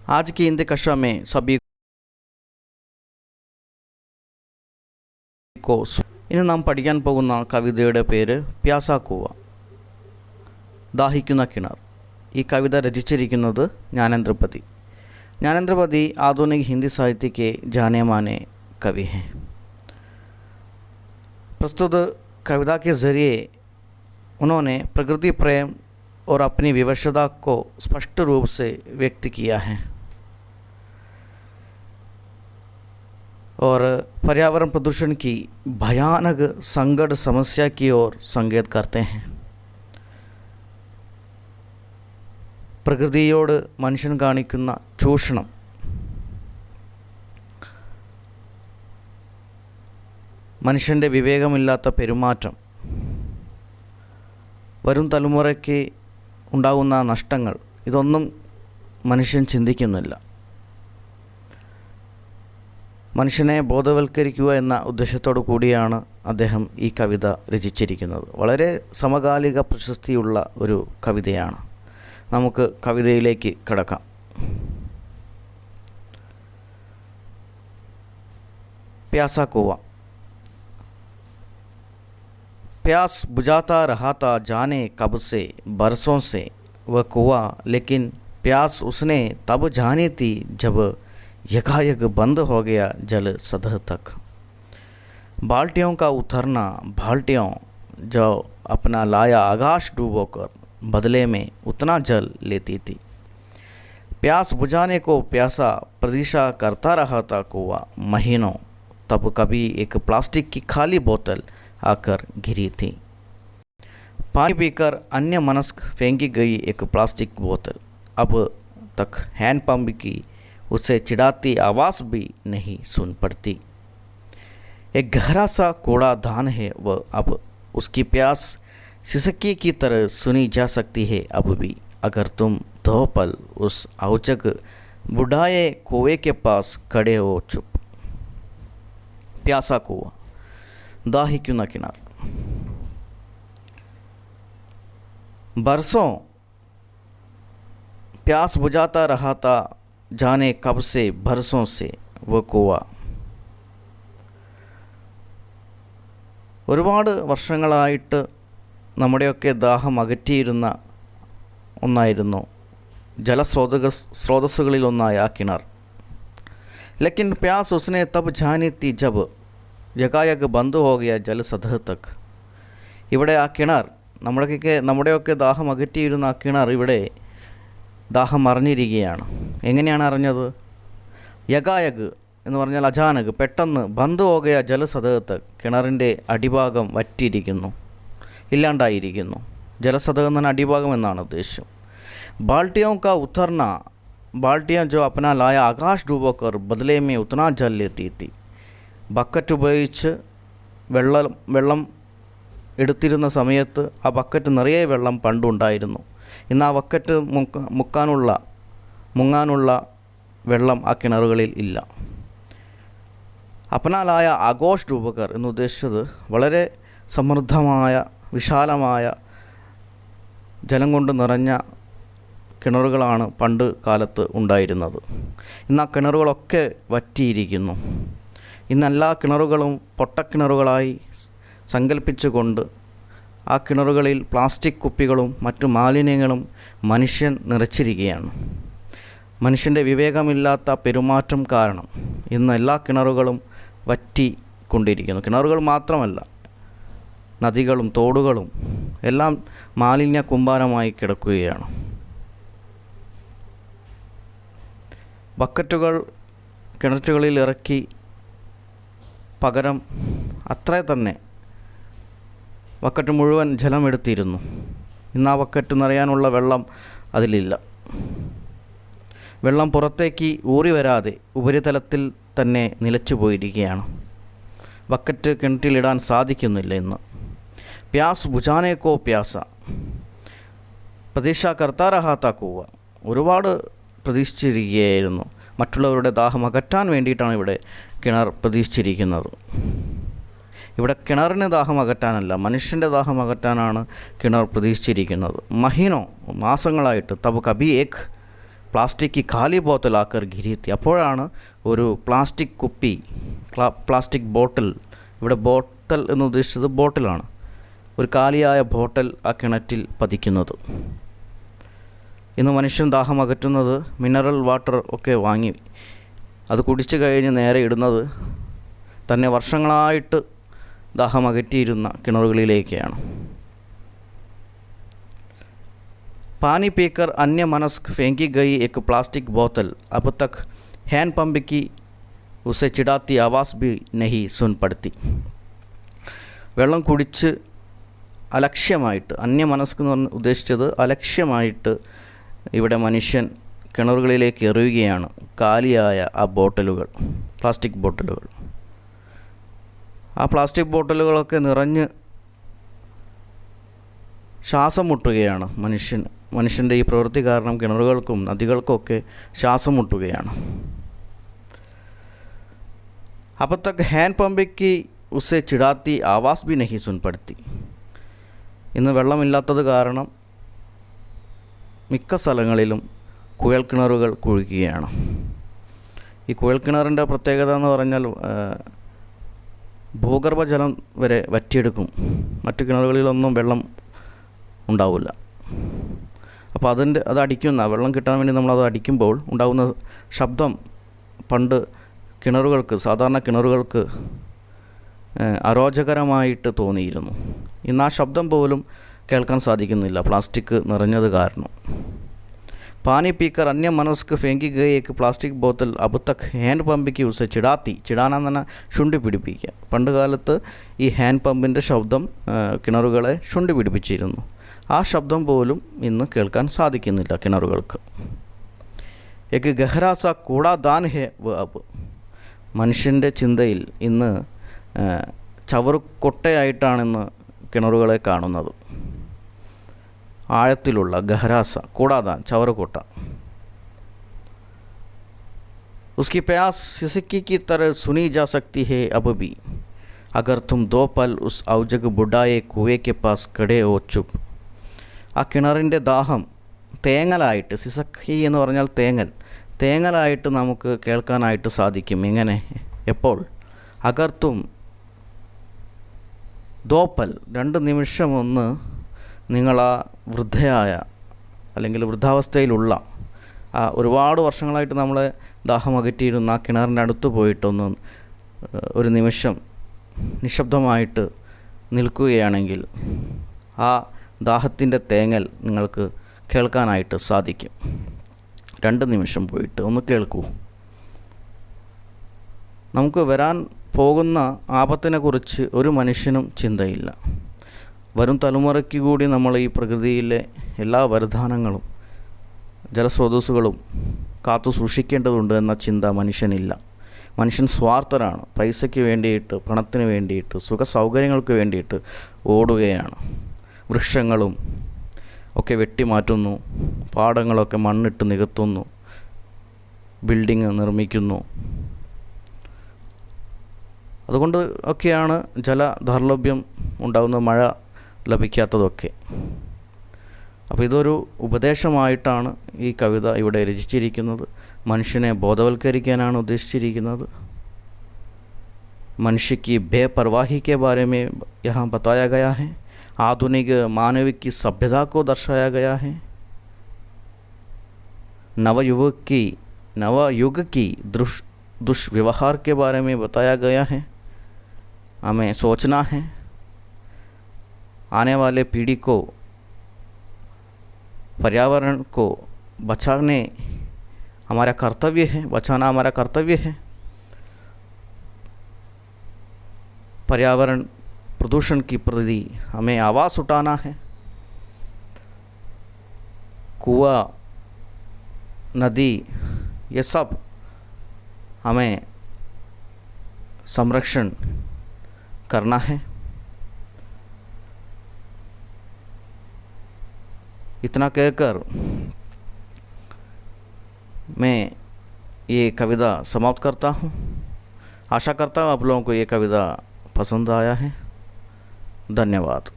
आज की हिंदी कक्षा में सभी को ഇന്ന് നാം പഠിക്കാൻ പോകുന്ന കവിതയുടെ പേര് പ്യാസാക്കൂവ, ദാഹിക്കുന്ന കിണർ. ഈ കവിത രചിച്ചിരിക്കുന്നത് ज्ञानेंद्र पति आधुनिक हिंदी साहित्य के जाने माने कवि हैं. प्रस्तुत कविता के ज़रिए उन्होंने प्रकृति प्रेम और अपनी विवशता को स्पष्ट रूप से व्यक्त किया है और पर्यावरण प्रदूषण की भयानक संकट समस्या की ओर संकेत करते हैं. പ്രകൃതിയോട് മനുഷ്യൻ കാണിക്കുന്ന ചൂഷണം, മനുഷ്യൻ്റെ വിവേകമില്ലാത്ത പെരുമാറ്റം, വരും തലമുറയ്ക്ക് ഉണ്ടാകുന്ന നഷ്ടങ്ങൾ, ഇതൊന്നും മനുഷ്യൻ ചിന്തിക്കുന്നില്ല. മനുഷ്യനെ ബോധവൽക്കരിക്കുക എന്ന ഉദ്ദേശത്തോടു കൂടിയാണ് അദ്ദേഹം ഈ കവിത രചിച്ചിരിക്കുന്നത്. വളരെ സമകാലിക പ്രശസ്തിയുള്ള ഒരു കവിതയാണ്. നമുക്ക് കവിതയിലേക്ക് കടക്കാം. प्यासा कुआं. प्यास बुझाता रहा था जाने कब से बरसों से वह कुआं, लेकिन प्यास उसने तब जानी थी जब यकायक बंद हो गया जल सतह तक. बाल्टियों का उतरना, बाल्टियों जो अपना लाया आकाश डूबोकर बदले में उतना जल लेती थी. प्यास बुझाने को प्यासा प्रतीक्षा करता रहा था कुआं महीनों, तब कभी एक प्लास्टिक की खाली बोतल आकर गिरी थी. पानी पीकर अन्य मनस्क फेंकी गई एक प्लास्टिक बोतल अब तक हैंडपंप की उसे चिढ़ाती आवाज़ भी नहीं सुन पड़ती. एक गहरा सा कूड़ादान है वह, अब उसकी प्यास सिसकी की तरह सुनी जा सकती है अब भी, अगर तुम दो पल उस औचक बुढ़ाए कुएं के पास खड़े हो चुप. प्यासा कुआं, दाहिकुना किनार. बरसों प्यास बुझाता रहा था जाने कब से बरसों से वो कुआं. ഒരുപാട് വർഷങ്ങളായിട്ട് നമ്മുടെയൊക്കെ ദാഹം അകറ്റിയിരുന്ന ഒന്നായിരുന്നു സ്രോതസ്സുകളിലൊന്നായ ആ കിണർ. ലേക്കിൻ പ്യാസ് ഉസ്നെ തബ് ജാനി തി ജബ് യകായക് ബന്ദ് ഹോ ഗയ ജൽ സതഹ് തക്. ഇവിടെ ആ കിണർ, നമ്മുടെയൊക്കെ ദാഹം അകറ്റിയിരുന്ന ആ കിണർ ഇവിടെ ദാഹം അറിഞ്ഞിരിക്കുകയാണ്. എങ്ങനെയാണ് അറിഞ്ഞത്? യകായക് എന്ന് പറഞ്ഞാൽ അചാനക്, പെട്ടെന്ന് ബന്ദ് ഹോ ഗയ ജൽ സതഹ് തക്, കിണറിൻ്റെ അടിഭാഗം വറ്റിയിരിക്കുന്നു, ഇല്ലാണ്ടായിരിക്കുന്നു. ജലസതകം എന്ന അടിഭാഗം എന്നാണ് ഉദ്ദേശം. ബാൾട്ടിയോं का उतरना, बाल्टियाँ जो अपना लाया आकाश डूबोकर बदले में उतना जल लेती थी. ബക്കറ്റ് ഉപയോഗിച്ച് വെള്ളം എടുത്തിരുന്ന സമയത്ത് ആ ബക്കറ്റ് നിറയെ വെള്ളം പണ്ടുണ്ടായിരുന്നു. ഇന്ന് ആ ബക്കറ്റ് മുങ്ങാനുള്ള വെള്ളം ആ കിണറുകളിൽ ഇല്ല. അപ്പനാലായ ആഘോഷ് ഡൂബക്കർ എന്ന് ഉദ്ദേശിച്ചത് വളരെ സമൃദ്ധമായ വിശാലമായ ജലം കൊണ്ട് നിറഞ്ഞ കിണറുകളാണ് പണ്ട് കാലത്ത് ഉണ്ടായിരുന്നത്. ഇന്ന് ആ കിണറുകളൊക്കെ വറ്റിയിരിക്കുന്നു. ഇന്ന് എല്ലാ കിണറുകളും പൊട്ടക്കിണറുകളായി സങ്കല്പിച്ചുകൊണ്ട് ആ കിണറുകളിൽ പ്ലാസ്റ്റിക് കുപ്പികളും മറ്റു മാലിന്യങ്ങളും മനുഷ്യൻ നിറച്ചിരിക്കുകയാണ്. മനുഷ്യൻ്റെ വിവേകമില്ലാത്ത പെരുമാറ്റം കാരണം ഇന്ന് എല്ലാ കിണറുകളും വറ്റിക്കൊണ്ടിരിക്കുന്നു. കിണറുകൾ മാത്രമല്ല, നദികളും തോടുകളും എല്ലാം മാലിന്യ കൂമ്പാരമായി കിടക്കുകയാണ്. ബക്കറ്റുകൾ കിണറ്റുകളിൽ ഇറക്കി പകരം അത്ര തന്നെ ബക്കറ്റ് മുഴുവൻ ജലം എടുത്തിരുന്നു. ഇന്ന് ആ ബക്കറ്റ് നിറയാനുള്ള വെള്ളം അതിലില്ല. വെള്ളം പുറത്തേക്ക് ഊറി വരാതെ ഉപരിതലത്തിൽ തന്നെ നിലച്ചു പോയിരിക്കുകയാണ്. ബക്കറ്റ് കിണറ്റിലിടാൻ സാധിക്കുന്നില്ല ഇന്ന്. प्यास बुझाने को प्यासा പ്രതീക്ഷ കർത്താ രഹാത്ത കൂവ, ഒരുപാട് പ്രതീക്ഷിച്ചിരിക്കുകയായിരുന്നു. മറ്റുള്ളവരുടെ ദാഹം അകറ്റാൻ വേണ്ടിയിട്ടാണ് ഇവിടെ കിണർ പ്രതീക്ഷിച്ചിരിക്കുന്നത്. ഇവിടെ കിണറിന് ദാഹം അകറ്റാനല്ല, മനുഷ്യൻ്റെ ദാഹം അകറ്റാനാണ് കിണർ പ്രതീക്ഷിച്ചിരിക്കുന്നത്. മഹീനോ, മാസങ്ങളായിട്ട്, തബ് കബി ഏക് പ്ലാസ്റ്റിക് की खाली बोतल आकर गिरी थी. അപ്പോഴാണ് ഒരു പ്ലാസ്റ്റിക് കുപ്പി, പ്ലാസ്റ്റിക് ബോട്ടിൽ, ഇവിടെ ബോട്ടൽ എന്ന് ഉദ്ദേശിച്ചത് ബോട്ടിലാണ്, ഒരു കാലിയായ ബോട്ടൽ ആ കിണറ്റിൽ പതിക്കുന്നത്. ഇന്ന് മനുഷ്യൻ ദാഹം അകറ്റുന്നത് മിനറൽ വാട്ടർ ഒക്കെ വാങ്ങി അത് കുടിച്ചു കഴിഞ്ഞ് നേരെ ഇടുന്നത് തന്നെ വർഷങ്ങളായിട്ട് ദാഹം അകറ്റിയിരുന്ന കിണറുകളിലേക്കാണ്. पानी पीकर अन्य मनस्क फेंकी गई एक प्लास्टिक बोतल अब तक हैंड पंप की उसे चिढ़ाती आवाज़ भी नहीं सुन पड़ती. വെള്ളം കുടിച്ച് അലക്ഷ്യമായിട്ട്, അന്യമനസ്ക് എന്ന് പറഞ്ഞ് ഉദ്ദേശിച്ചത് അലക്ഷ്യമായിട്ട് ഇവിടെ മനുഷ്യൻ കിണറുകളിലേക്ക് എറിയുകയാണ് കാലിയായ ആ ബോട്ടലുകൾ, പ്ലാസ്റ്റിക് ബോട്ടലുകൾ. ആ പ്ലാസ്റ്റിക് ബോട്ടലുകളൊക്കെ നിറഞ്ഞ് ശ്വാസം മുട്ടുകയാണ് മനുഷ്യൻ്റെ ഈ പ്രവൃത്തി കാരണം കിണറുകൾക്കും നദികൾക്കൊക്കെ ശ്വാസം മുട്ടുകയാണ്. अब तक हैंड पंप की उसे चिढ़ाती आवाज़ भी नहीं सुन पड़ती. ഇന്ന് വെള്ളമില്ലാത്തത് കാരണം മിക്ക സ്ഥലങ്ങളിലും കുഴൽക്കിണറുകൾ കുഴിക്കുകയാണ്. ഈ കുഴൽക്കിണറിൻ്റെ പ്രത്യേകത എന്ന് പറഞ്ഞാൽ ഭൂഗർഭജലം വരെ വറ്റിയെടുക്കും. മറ്റു കിണറുകളിലൊന്നും വെള്ളം ഉണ്ടാവില്ല. അപ്പോൾ അത് അടിക്കുന്ന വെള്ളം കിട്ടാൻ വേണ്ടി നമ്മളത് അടിക്കുമ്പോൾ ഉണ്ടാകുന്ന ശബ്ദം പണ്ട് കിണറുകൾക്ക്, സാധാരണ കിണറുകൾക്ക് അരോചകരമായിട്ട് തോന്നിയിരുന്നു. ഇന്ന് ആ ശബ്ദം പോലും കേൾക്കാൻ സാധിക്കുന്നില്ല, പ്ലാസ്റ്റിക് നിറഞ്ഞത് കാരണം. पानी पीकर अन्य मनस्क फेंकी गई एक प्लास्टिक बोतल अब तक हैंड पंप की उसे चिढ़ाती. ചിടാനെന്ന് പറഞ്ഞാൽ ശുണ്ടി പിടിപ്പിക്കുക. പണ്ട് കാലത്ത് ഈ ഹാൻഡ് പമ്പിൻ്റെ ശബ്ദം കിണറുകളെ ശുണ്ടി പിടിപ്പിച്ചിരുന്നു. ആ ശബ്ദം പോലും ഇന്ന് കേൾക്കാൻ സാധിക്കുന്നില്ല കിണറുകൾക്ക്. एक गहरा सा कूड़ादान है वो अब. മനുഷ്യൻ്റെ ചിന്തയിൽ ഇന്ന് ചവറുകൊട്ടയായിട്ടാണിന്ന് കിണറുകളെ കാണുന്നത്. ആഴത്തിലുള്ള ഗഹരാസ, കൂടാതാൻ, ചവറുകൊട്ട. उसकी प्यास सिसकी की तरह सुनी जा सकती है अब भी अगर तुम 2 पल उस औजग बुढ़ाए कुएं के पास खड़े हो चुप. ആ കിണറിൻ്റെ ദാഹം തേങ്ങലായിട്ട്, സിസക്കി എന്ന് പറഞ്ഞാൽ തേങ്ങലായിട്ട് നമുക്ക് കേൾക്കാനായിട്ട് സാധിക്കും. എങ്ങനെ? എപ്പോൾ? അകർത്തും 2 പൽ, 2 നിമിഷം ഒന്ന് നിങ്ങൾ ആ വൃദ്ധയായ അല്ലെങ്കിൽ വൃദ്ധാവസ്ഥയിലുള്ള ആ ഒരുപാട് വർഷങ്ങളായിട്ട് നമ്മളെ ദാഹം അകറ്റിയിരുന്ന ആ കിണറിൻ്റെ അടുത്ത് പോയിട്ടൊന്ന് ഒരു നിമിഷം നിശബ്ദമായിട്ട് നിൽക്കുകയാണെങ്കിൽ ആ ദാഹത്തിൻ്റെ തേങ്ങൽ നിങ്ങൾക്ക് കേൾക്കാനായിട്ട് സാധിക്കും. 2 നിമിഷം പോയിട്ട് ഒന്ന് കേൾക്കൂ. നമുക്ക് വരാൻ പോകുന്ന ആപത്തിനെക്കുറിച്ച് ഒരു മനുഷ്യനും ചിന്തയില്ല. വരും തലമുറയ്ക്ക് കൂടി നമ്മൾ ഈ പ്രകൃതിയിലെ എല്ലാ വരദാനങ്ങളും ജലസ്രോതസ്സുകളും കാത്തു സൂക്ഷിക്കേണ്ടതുണ്ട് എന്ന ചിന്ത മനുഷ്യനില്ല. മനുഷ്യൻ സ്വാർത്ഥരാണ്. പൈസയ്ക്ക് വേണ്ടിയിട്ട്, പണത്തിന് വേണ്ടിയിട്ട്, സുഖ സൗകര്യങ്ങൾക്ക് വേണ്ടിയിട്ട് ഓടുകയാണ്. വൃക്ഷങ്ങളും ഒക്കെ വെട്ടിമാറ്റുന്നു, പാടങ്ങളൊക്കെ മണ്ണിട്ട് നികത്തുന്നു, ബിൽഡിങ് നിർമ്മിക്കുന്നു. അതുകൊണ്ട് ഒക്കെയാണ് ജലദൗർലഭ്യം ഉണ്ടാകുന്ന, മഴ ലഭിക്കാത്തതൊക്കെ. അപ്പോൾ ഇതൊരു ഉപദേശമായിട്ടാണ് ഈ കവിത ഇവിടെ രചിച്ചിരിക്കുന്നത്. മനുഷ്യനെ ബോധവൽക്കരിക്കാനാണ് ഉദ്ദേശിച്ചിരിക്കുന്നത്. मनुष्य की बेपरवाही के बारे में यहाँ बताया गया है. आधुनिक मानविक की सभ्यता को दर्शाया गया है. नवयुग की दुष्व्यवहार के बारे में बताया गया है. हमें सोचना है, आने वाले पीढ़ी को पर्यावरण को बचाना हमारा कर्तव्य है. पर्यावरण प्रदूषण की प्रति हमें आवाज़ उठाना है. कुआं, नदी, ये सब हमें संरक्षण करना है. इतना कहकर मैं ये कविता समाप्त करता हूँ. आशा करता हूँ आप लोगों को ये कविता पसंद आया है. धन्यवाद.